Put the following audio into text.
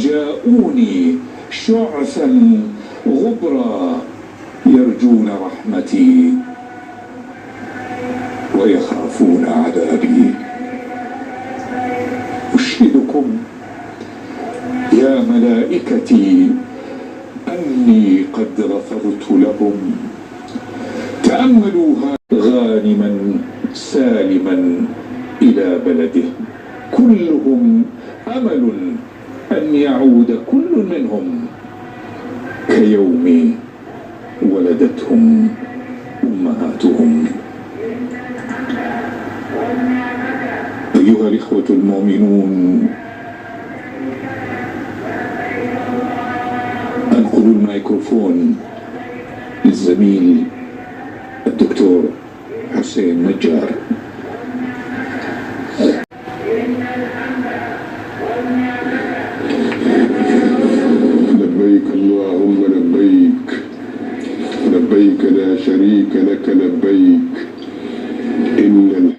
جاءوني شعثا غبرا يرجون رحمتي ويخافون عذابي. أشهدكم يا ملائكتي أني قد غفرت لهم. تأملوها غانما سالما إلى بلده، كلهم أمل أن يعود كل منهم كيوم ولدتهم أمهاتهم. أيها الإخوة المؤمنون، أنقل الميكروفون للزميل الدكتور حسين نجار. لبيك اللهم لبيك، لبيك لا شريك لك لبيك،